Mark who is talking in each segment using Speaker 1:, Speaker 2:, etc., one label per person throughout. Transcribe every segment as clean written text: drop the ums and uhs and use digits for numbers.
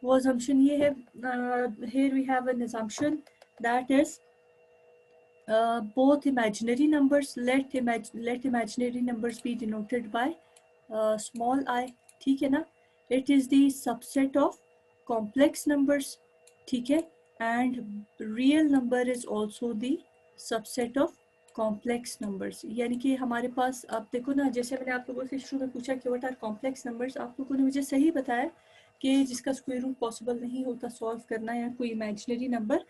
Speaker 1: वो assumption ये है, here we have an assumption that is both imaginary numbers, let imaginary numbers be denoted by small I, ठीक है ना. It is the subset of complex numbers, ठीक है, and real number is also the subset of complex numbers. यानी कि हमारे पास, आप देखो ना, जैसे मैंने आप लोगों से शुरू में पूछा कि what are complex numbers, आप लोगों ने मुझे सही बताया कि जिसका स्क्वायर रूट पॉसिबल नहीं होता सॉल्व करना या कोई इमेजिनरी नंबर.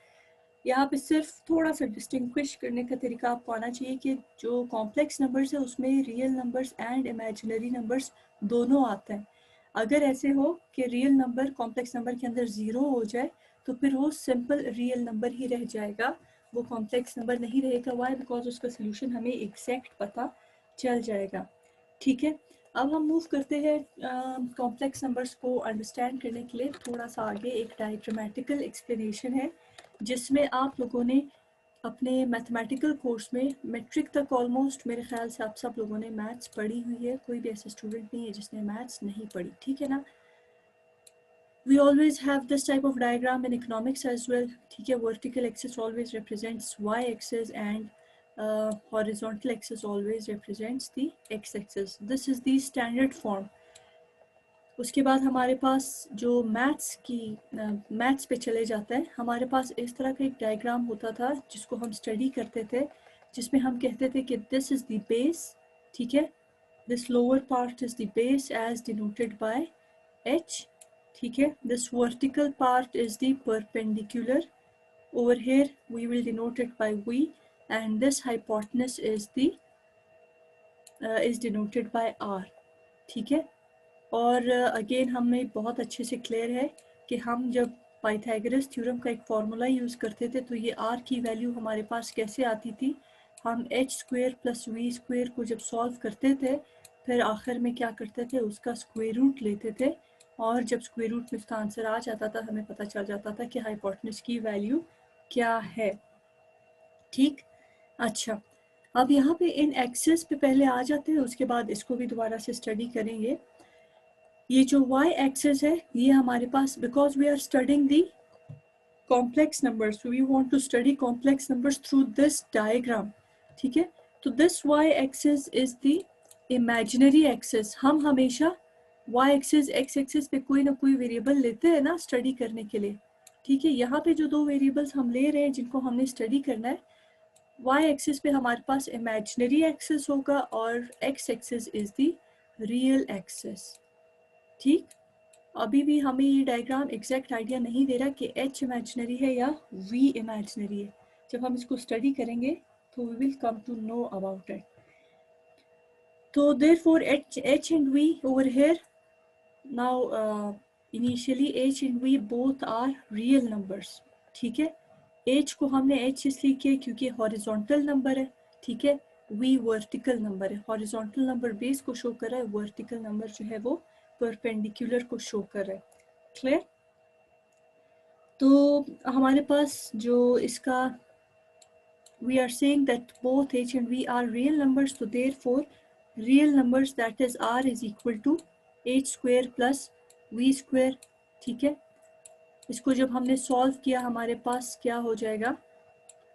Speaker 1: यहाँ पे सिर्फ थोड़ा सा डिस्टिंग्विश करने का तरीका आपको आना चाहिए कि जो कॉम्प्लेक्स नंबर्स है उसमें real numbers and imaginary numbers दोनों आते हैं. अगर ऐसे हो कि रियल नंबर कॉम्प्लेक्स नंबर के अंदर ज़ीरो हो जाए तो फिर वो सिंपल रियल नंबर ही रह जाएगा, वो कॉम्प्लेक्स नंबर नहीं रहेगा. वाई? बिकॉज उसका सोल्यूशन हमें एग्जैक्ट पता चल जाएगा. ठीक है, अब हम मूव करते हैं कॉम्प्लेक्स नंबर्स को अंडरस्टैंड करने के लिए थोड़ा सा आगे. एक डायग्रामेटिकल एक्सप्लेनेशन है जिसमें आप लोगों ने अपने मैथमेटिकल कोर्स में मेट्रिक तक ऑलमोस्ट मेरे ख्याल से आप सब लोगों ने मैथ्स पढ़ी हुई है. कोई भी ऐसा स्टूडेंट नहीं है जिसने मैथ्स नहीं पढ़ी, ठीक है ना. We always have this type of diagram in economics as well. ठीक है, vertical axis always represents y axis and horizontal axis always represents the x axis. This is the standard form. उसके बाद हमारे पास जो मैथ्स पे चले जाता है, हमारे पास इस तरह का एक डायग्राम होता था जिसको हम स्टडी करते थे, जिसमें हम कहते थे कि दिस इज़ द बेस, ठीक है, this lower part is the base as denoted by H, ठीक है, this vertical part is the perpendicular, over here we will denote it by V, and this hypotenuse is denoted by R. ठीक है, और again हमें बहुत अच्छे से clear है कि हम जब पाइथागोरस थ्योरम का एक फार्मूला यूज़ करते थे तो ये आर की वैल्यू हमारे पास कैसे आती थी. हम H square plus V square को जब सॉल्व करते थे फिर आखिर में क्या करते थे, उसका स्क्वायर रूट लेते थे, और जब स्क्वायर रूट में उसका आंसर आ जाता था हमें पता चल जाता था कि हाइपोटेनस की वैल्यू क्या है. ठीक, अच्छा, अब यहाँ पे इन एक्सेस पे पहले आ जाते हैं, उसके बाद इसको भी दोबारा से स्टडी करेंगे. ये जो y एक्सेस है ये हमारे पास, because we are studying the complex numbers, we want to study complex numbers through this diagram. ठीक है, तो this y axis is the imaginary axis. हम हमेशा y एक्सेस x एक्सेस पे कोई ना कोई वेरिएबल लेते हैं ना स्टडी करने के लिए. ठीक है, यहाँ पे जो दो वेरिएबल्स हम ले रहे हैं जिनको हमने स्टडी करना है, y एक्सेस पे हमारे पास इमेजिनरी एक्सेस होगा और x axis is the real axis. ठीक, अभी भी हमें ये डायग्राम एग्जैक्ट आइडिया नहीं दे रहा कि h इमेजिनरी है या v इमेजिनरी है. जब हम इसको स्टडी करेंगे तो we will come to know about it. तो therefore h and v over here now, initially h and v both are real numbers. ठीक है, h को हमने h इसलिए किया क्योंकि हॉरिजॉन्टल नंबर है. ठीक है, v वर्टिकल नंबर है. हॉरिजॉन्टल नंबर बेस को शो कर रहा है, वर्टिकल नंबर जो है वो परपेंडिकुलर को शो कर रहा है. क्लियर? तो हमारे पास जो इसका we are saying that both h and v are real numbers, so therefore real numbers that is r is equal to h square plus v square. ठीक है, इसको जब हमने सॉल्व किया हमारे पास क्या हो जाएगा,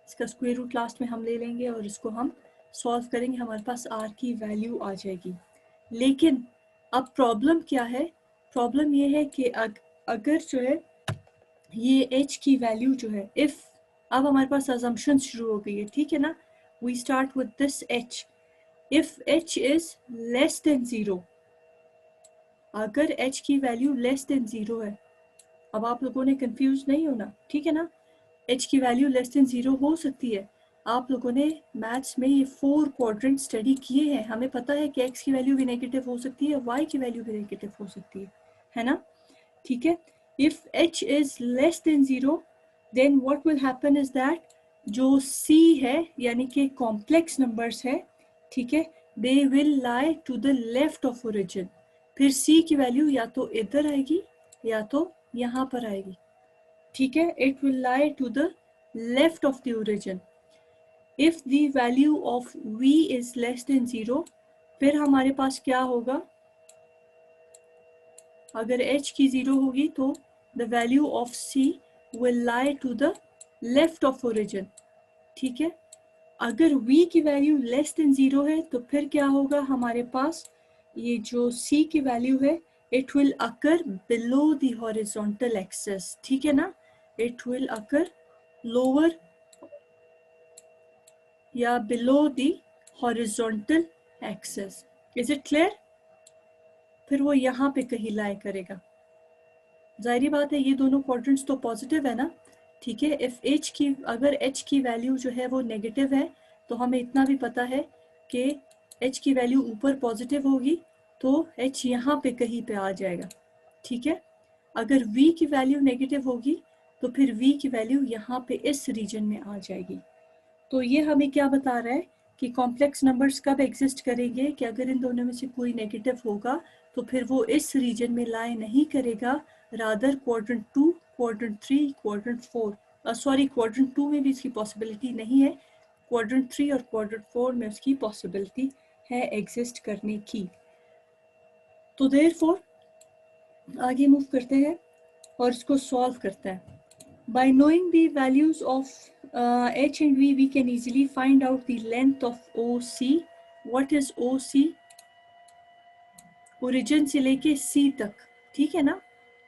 Speaker 1: इसका स्क्वायर रूट लास्ट में हम ले लेंगे और इसको हम सॉल्व करेंगे, हमारे पास r की वैल्यू आ जाएगी. लेकिन अब प्रॉब्लम क्या है, प्रॉब्लम ये है कि अगर जो है ये h की वैल्यू जो है, इफ़, अब हमारे पास अजम्पशन शुरू हो गई है. ठीक है ना, we start with this h, if h is less than 0, अगर h की वैल्यू लेस देन 0 है, अब आप लोगों ने कंफ्यूज नहीं होना. ठीक है ना, h की वैल्यू लेस देन 0 हो सकती है. आप लोगों ने मैथ्स में ये 4 क्वाड्रेंट स्टडी किए हैं, हमें पता है कि x की वैल्यू भी नेगेटिव हो सकती है, y की वैल्यू भी नेगेटिव हो सकती है ना. ठीक है, if h is less than 0 then what will happen is that जो c है यानी कि कॉम्प्लेक्स नंबर्स है, ठीक है, they will lie to the left of origin. फिर c की वैल्यू या तो इधर आएगी या तो यहाँ पर आएगी. ठीक है, it will lie to the left of the origin. if the value of v is less than 0, फिर हमारे पास क्या होगा, अगर h की 0 होगी तो the value of C will lie to the left of origin. ठीक है, अगर V की वैल्यू लेस देन 0 है तो फिर क्या होगा हमारे पास, ये जो C की वैल्यू है it will occur below the horizontal axis. ठीक है ना, it will occur lower या below the horizontal axis. Is it clear? फिर वो यहाँ पे कहीं लाई करेगा. जाहिर बात है ये दोनों क्वाड्रेंट्स तो पॉजिटिव है ना. ठीक है, इफ एच की, अगर एच की वैल्यू जो है वो नेगेटिव है तो हमें इतना भी पता है कि एच की वैल्यू ऊपर पॉजिटिव होगी तो एच यहाँ पे कहीं पे आ जाएगा. ठीक है, अगर v की वैल्यू नेगेटिव होगी तो फिर v की वैल्यू यहाँ पे इस रीजन में आ जाएगी. तो ये हमें क्या बता रहा है कि कॉम्प्लेक्स नंबर्स कब एग्जिस्ट करेंगे कि अगर इन दोनों में से कोई नेगेटिव होगा तो फिर वो इस रीजन में लाई नहीं करेगा, rather quadrant 2, quadrant 3, quadrant 4, sorry quadrant 2 में भी इसकी पॉसिबिलिटी नहीं है, क्वाड्रेंट 3 और क्वाड्रेंट 4 में उसकी पॉसिबिलिटी है एग्जिस्ट करने की. तो देयरफॉर आगे मूव करते हैं और इसको सॉल्व करते हैं. By knowing the values of h and v, we can easily find out the length of OC. What is OC? Origin से लेके C तक. ठीक है ना,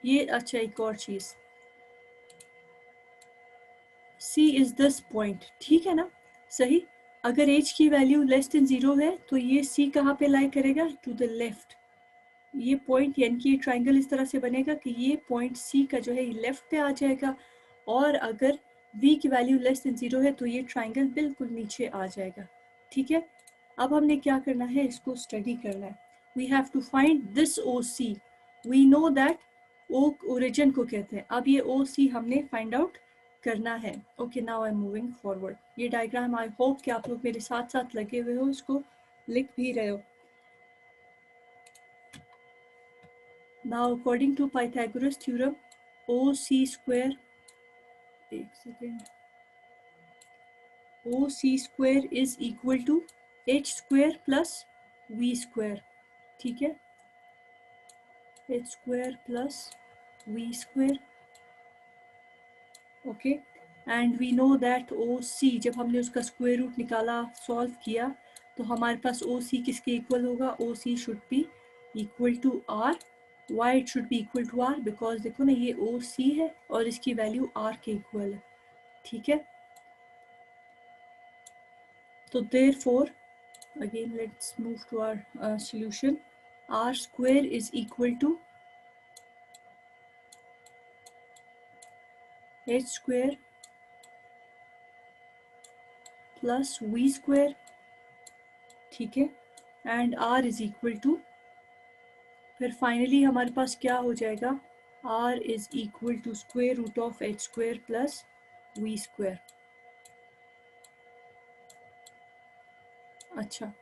Speaker 1: ये अच्छा एक और चीज, C is this point. ठीक है ना, सही. अगर h की वैल्यू लेस देन 0 है तो ये C कहाँ पे लाई करेगा, टू द लेफ्ट. ये पॉइंट यानी कि ट्राइंगल इस तरह से बनेगा कि ये पॉइंट C का जो है ये लेफ्ट पे आ जाएगा, और अगर v की वैल्यू लेस देन 0 है तो ये ट्राइंगल बिल्कुल नीचे आ जाएगा. ठीक है, अब हमने क्या करना है, इसको स्टडी करना है. We have to find this OC. We know that O origin को कहते हैं. अब ये OC हमने फाइंड आउट करना है. Okay, now I am moving forward. ये डायग्राम आई होप कि आप लोग मेरे साथ साथ लगे हुए हो, इसको लिख भी रहे हो. Now according to Pythagoras theorem, OC square, एक second, OC square is equal to h square plus v square. ठीक है, h square plus v square. Okay, and we know that OC, जब हमने उसका स्क्वायर रूट निकाला, solve किया, तो हमारे पास OC किसके इक्वल होगा, OC should be equal to R. Why it should be equal to R? Because देखो ना ये OC है और इसकी वैल्यू R के इक्वल है. ठीक है, तो therefore again let's move to our solution. R square is equal to h square plus v square. ठीक है, and R is equal to, फिर फाइनली हमारे पास क्या हो जाएगा, R is equal to square root of h square plus v square. अच्छा,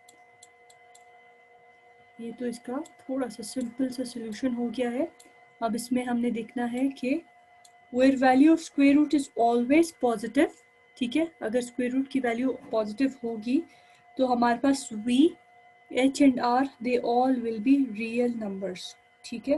Speaker 1: ये तो इसका थोड़ा सा सिंपल सा सोल्यूशन हो गया है. अब इसमें हमने देखना है कि where value of square root is always positive. ठीक है, अगर स्क्वायर रूट की वैल्यू पॉजिटिव होगी तो हमारे पास v, h and r they all will be real numbers. ठीक है,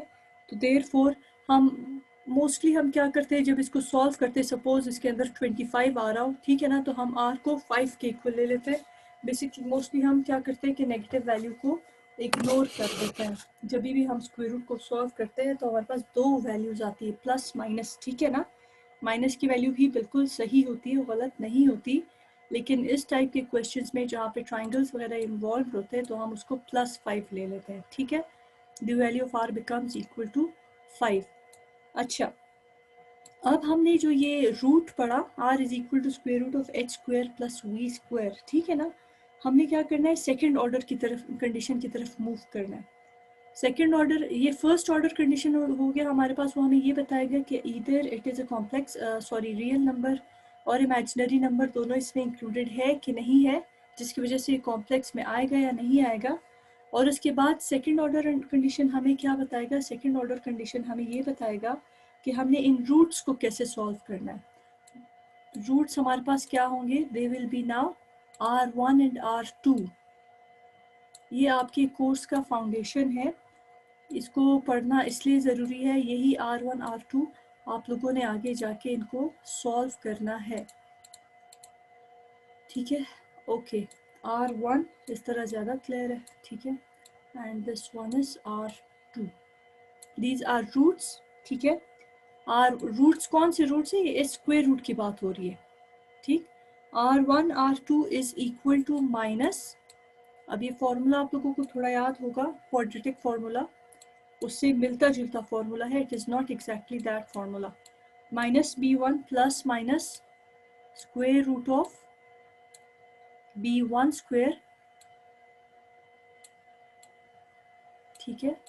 Speaker 1: तो देयरफॉर हम मोस्टली हम क्या करते हैं, जब इसको सॉल्व करते हैं, सपोज इसके अंदर 25 आ रहा हो, ठीक है ना, तो हम r को 5 के इक्वल ले लेते हैं. बेसिकली मोस्टली हम क्या करते हैं कि नेगेटिव वैल्यू को इग्नोर कर देते हैं. जब भी हम स्क्वायर रूट को सॉल्व करते हैं तो हमारे पास दो वैल्यूज आती है, प्लस माइनस. ठीक है ना, माइनस की वैल्यू भी बिल्कुल सही होती है, गलत नहीं होती, लेकिन इस टाइप के क्वेश्चंस में जहाँ पे ट्राइंगल्स वगैरह इन्वॉल्व होते हैं तो हम उसको +5 ले लेते हैं. ठीक है, the value of r becomes equal to 5. अच्छा, अब हमने जो ये रूट पढ़ा, r is equal to square root of h square plus v square. ठीक है ना, हमने क्या करना है, सेकेंड ऑर्डर की तरफ, कंडीशन की तरफ मूव करना है. सेकेंड ऑर्डर, ये फर्स्ट ऑर्डर कंडीशन हो गया हमारे पास, वो हमें ये बताएगा कि either it is a complex, sorry real number और इमेजिनरी नंबर दोनों इसमें इंक्लूडेड है कि नहीं है, जिसकी वजह से कॉम्प्लेक्स में आएगा या नहीं आएगा. और उसके बाद सेकेंड ऑर्डर कंडीशन हमें क्या बताएगा, सेकेंड ऑर्डर कंडीशन हमें ये बताएगा कि हमने इन रूट्स को कैसे सॉल्व करना है. रूट्स हमारे पास क्या होंगे, दे will B now R1 and R2. ये आपके कोर्स का फाउंडेशन है, इसको पढ़ना इसलिए ज़रूरी है, यही R1 R2 आप लोगों ने आगे जाके इनको सॉल्व करना है, ठीक है। ओके, R1 इस तरह ज़्यादा क्लियर है, ठीक है। And this one is R2, these are roots, ठीक है। आर रूट्स कौन से रूट्स है, ये स्क्वायर रूट की बात हो रही है, ठीक। R1 R2 is equal to minus, अब ये फॉर्मूला आप लोगों को थोड़ा याद होगा, क्वाड्रेटिक फॉर्मूला, उससे मिलता जुलता फॉर्मूला है, it is not exactly that formula. Minus B1 plus minus square root of B1 square, ठीक है,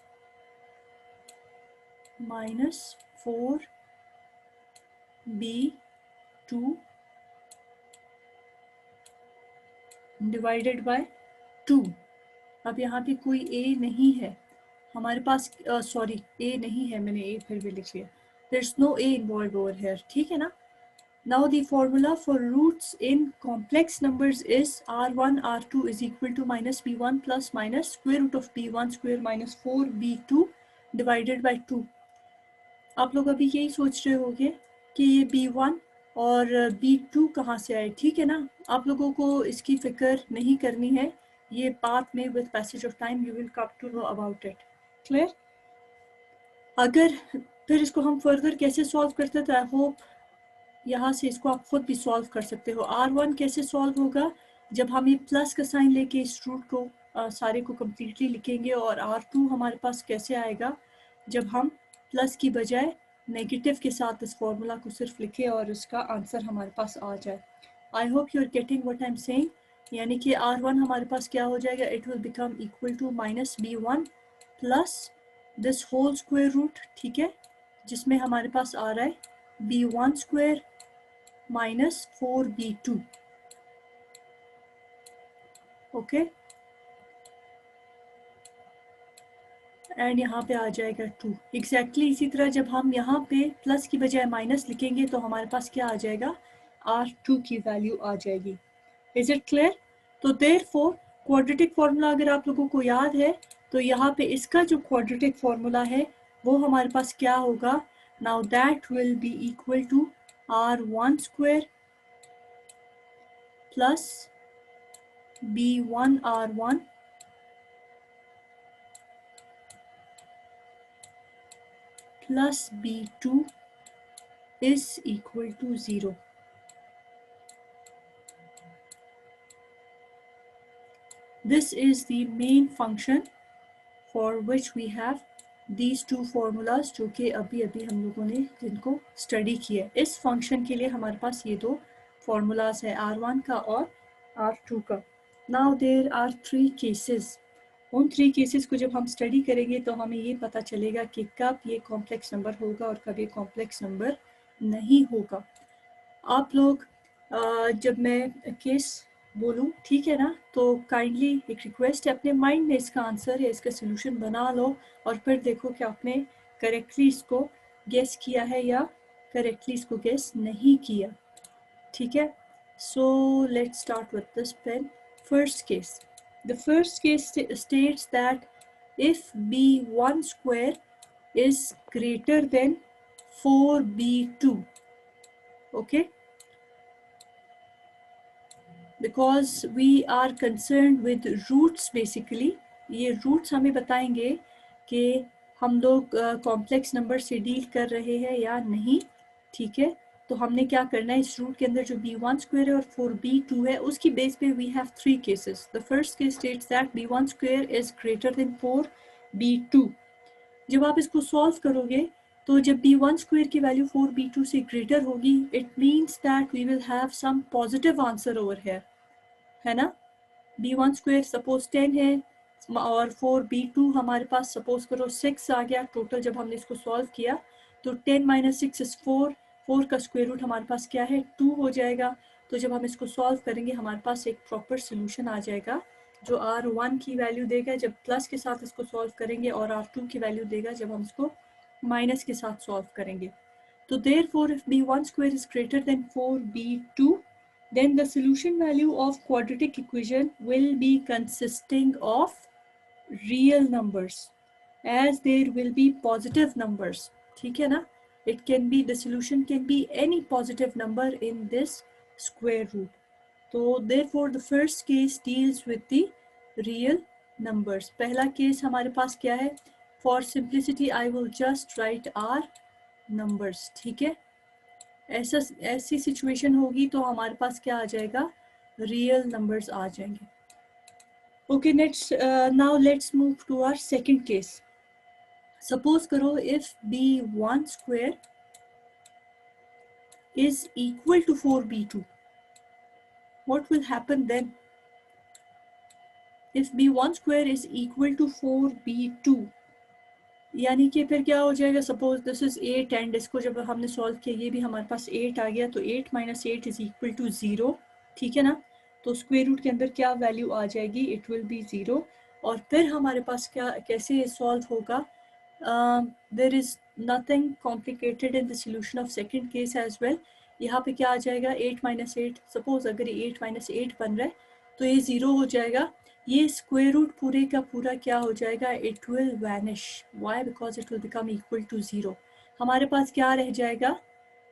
Speaker 1: माइनस 4B2 डिवाइडेड बाय 2। अब यहाँ पे कोई a नहीं है हमारे पास, सॉरी a नहीं है, मैंने a फिर भी लिख लिया, there is no a involve over here, ठीक है ना। Now the formula for roots in complex numbers is R1 R2 is equal to minus B1 plus minus square root of B1 square minus 4B2 divided by 2। आप लोग अभी यही सोच रहे होंगे कि ये B1 और B2 कहाँ से आए, ठीक है ना। आप लोगों को इसकी फिक्र नहीं करनी है, ये बाद में with passage of time you will come to know about it, clear. अगर फिर इसको हम फर्दर कैसे सॉल्व करते हैं, तो आई होप यहाँ से इसको आप खुद भी सॉल्व कर सकते हो। R1 कैसे सॉल्व होगा, जब हम ये प्लस का साइन लेके इस रूट को सारे को कम्प्लीटली लिखेंगे, और R2 हमारे पास कैसे आएगा, जब हम प्लस की बजाय नेगेटिव के साथ इस फॉर्मूला को सिर्फ लिखें और इसका आंसर हमारे पास आ जाए। I hope you are getting what I am saying, यानी कि R1 हमारे पास क्या हो जाएगा, it will become equal to minus B1 plus this whole square root, ठीक है, जिसमें हमारे पास आ रहा है B1 square minus 4B2, okay. And यहाँ पे आ जाएगा 2 एग्जैक्टली। इसी तरह जब हम यहाँ पे प्लस की बजाय माइनस लिखेंगे तो हमारे पास क्या आ जाएगा, R2 की वैल्यू आ जाएगी। Is it clear. तो देयरफॉर क्वाड्रेटिक फॉर्मूला अगर आप लोगों को याद है, तो यहाँ पे इसका जो क्वाड्रेटिक फॉर्मूला है वो हमारे पास क्या होगा, now that will be equal to R1 square plus B1 R1 plus B2 is equal to 0. This is the main function for which we have these two formulas, जो कि अभी अभी हम लोगों ने जिनको स्टडी किया। इस फंक्शन के लिए हमारे पास ये दो फॉर्मूलाज है, R1 का और R2 का। Now there are 3 cases. उन 3 केसेस को जब हम स्टडी करेंगे तो हमें ये पता चलेगा कि कब ये कॉम्प्लेक्स नंबर होगा और कब ये कॉम्प्लेक्स नंबर नहीं होगा। आप लोग जब मैं केस बोलूँ, ठीक है ना, तो काइंडली एक रिक्वेस्ट है, अपने माइंड में इसका आंसर या इसका सोल्यूशन बना लो और फिर देखो कि आपने करेक्टली इसको गेस किया है या करेक्टली इसको गेस नहीं किया, ठीक है। So let's start with this pen. First case, the first case states that if B1 square is greater than 4B2, okay, because we are concerned with roots basically। ये roots हमें बताएंगे कि हम लोग कॉम्प्लेक्स नंबर से deal कर रहे हैं या नहीं, ठीक है। तो हमने क्या करना है, इस रूट के अंदर जो B1 स्क्वायर है और 4B2 है उसकी बेस पे we have 3 cases. The first case states that B1 square is greater than 4B2। जब आप इसको सॉल्व करोगे तो जब B1 स्क्वायर की वैल्यू 4B2 से ग्रेटर होगी, it means that we will have some positive answer over here, है ना। B1 स्क्वायर सपोज 10 है और 4B2 हमारे पास सपोज करो 6 आ गया टोटल। जब हमने इसको सॉल्व किया तो 10 माइनस 6 इज 4, 4 का स्क्वायर रूट हमारे पास क्या है, 2 हो जाएगा। तो जब हम इसको सॉल्व करेंगे हमारे पास एक प्रॉपर सोल्यूशन आ जाएगा जो R1 की वैल्यू देगा जब प्लस के साथ इसको सॉल्व करेंगे, और R2 की वैल्यू देगा जब हम इसको माइनस के साथ सॉल्व करेंगे। तो therefore if B1 square is greater than 4B2, then the solution value of quadratic equation will be consisting of real numbers as there will be positive numbers, ठीक है ना। It can be, the solution can be any positive number in this square root. So therefore the first case deals with the real numbers. पहला case हमारे पास क्या है? For simplicity I will just write our numbers. ठीक है, ऐसी situation होगी तो हमारे पास क्या आ जाएगा? रियल नंबर्स आ जाएंगे. Okay, now let's move to our second case. Suppose करो if b1 square is equal to 4b2. What will happen then? If b1 square is equal to 4b2, यानी कि फिर क्या हो जाएगा? सपोज दिस इज 8 एंड इसको जब हमने सॉल्व किया ये भी हमारे पास 8 आ गया, तो 8 माइनस 8 इज इक्वल टू 0. ठीक है ना? तो स्क्वायर रूट के अंदर क्या वैल्यू आ जाएगी? It will be 0. और फिर हमारे पास क्या, कैसे सॉल्व होगा? There is nothing complicated in the solution of second case as well. यहाँ पे क्या आ जाएगा? 8 माइनस 8, सपोज अगर ये 8 माइनस 8 बन रहा है तो ये 0 हो जाएगा. ये स्क्वायर रूट पूरे का पूरा क्या हो जाएगा? It will vanish. Why? Because it will become equal to 0. हमारे पास क्या रह जाएगा?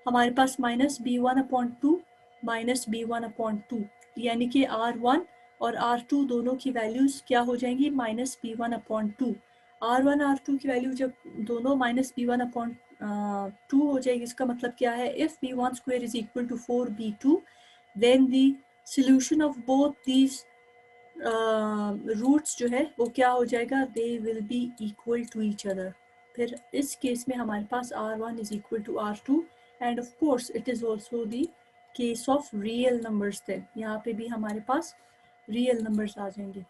Speaker 1: हमारे पास माइनस b1/2 माइनस b1/2, यानी कि r1 और r2 दोनों की वैल्यूज क्या हो जाएंगी? Minus b1/2. r1 r2 की वैल्यू जब दोनों माइनस b1/2 हो जाएगी, इसका मतलब क्या है? If b1 square is equal to 4b2 then the solution of both these roots जो है वो क्या हो जाएगा? They will be equal to each other. फिर इस केस में हमारे पास r1 is equal to r2 and of course it is also the case of real numbers थे. यहाँ पे भी हमारे पास रियल नंबर्स आ जाएंगे.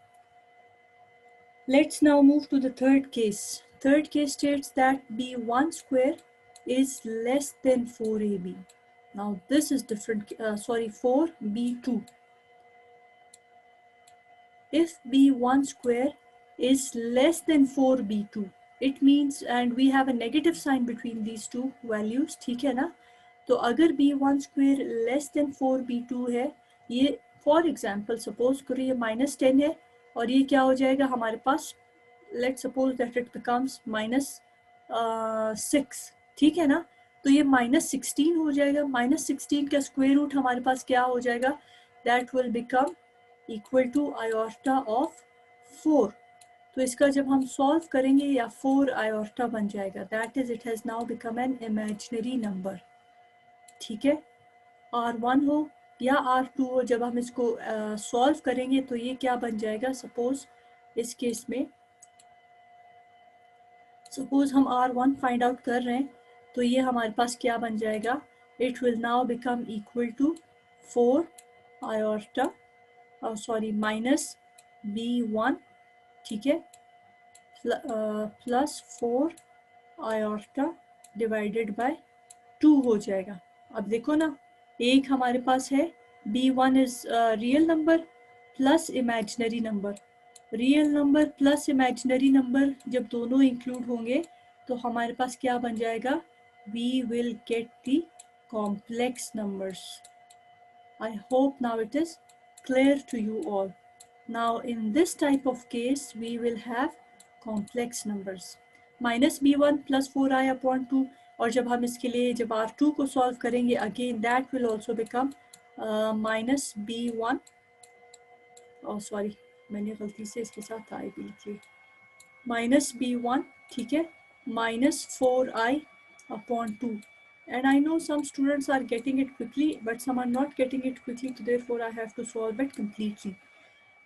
Speaker 1: Let's now move to the third case. Third case states that b1 square is less than 4ab. Now this is different, 4b2. If b1 square is less than 4b2, it means, and we have a negative sign between these two values. ठीक है ना? तो अगर b1 square less than 4b2 है, ये for example suppose करो ये -10 है और ये क्या हो जाएगा हमारे पास? Let's suppose that it becomes -6. ठीक है ना? तो ये -16 हो जाएगा. -16 का स्क्वायर रूट हमारे पास क्या हो जाएगा? That will become equal to iota of 4. तो इसका जब हम सॉल्व करेंगे या 4 आयोर्टा बन जाएगा. That is it has now become an imaginary number. ठीक है, r1 हो या r2 हो, जब हम इसको सॉल्व करेंगे तो ये क्या बन जाएगा? सपोज इस केस में सपोज हम r1 फाइंड आउट कर रहे हैं तो ये हमारे पास क्या बन जाएगा? It will now become equal to 4 iota minus b1. ठीक है, प्लस 4 आयोर्टा डिवाइडेड बाय 2 हो जाएगा. अब देखो ना, एक हमारे पास है b1 is real number plus imaginary number. Real number plus imaginary number जब दोनों इंक्लूड होंगे तो हमारे पास क्या बन जाएगा? we will get the complex numbers. I hope now it is clear to you all. Now in this type of case we will have complex numbers. Minus b1 plus 4i/2, और जब हम इसके लिए जब r2 को solve करेंगे again that will also become minus b1, मैंने गलती से इसके साथ आई भी लिखी, माइनस b1. ठीक है, minus 4i/2. And I know some students are getting it quickly but some are not getting it quickly, so therefore I have to solve it completely.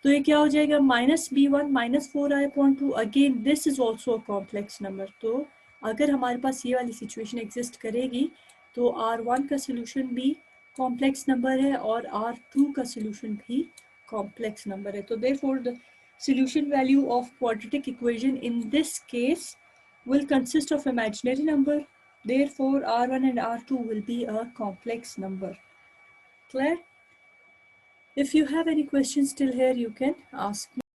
Speaker 1: तो ये क्या हो जाएगा? Minus b1 minus 4i/2. Again this is also a complex number. तो अगर हमारे पास ये वाली सिचुएशन एग्जिस्ट करेगी तो r1 का सोल्यूशन भी कॉम्प्लेक्स नंबर है और r2 का सोल्यूशन भी कॉम्प्लेक्स नंबर है. तो therefore the solution value of quadratic equation in this case will consist of imaginary number. Therefore r1 and r2 will be a complex number. Clear? If you have any questions till here, you can ask me.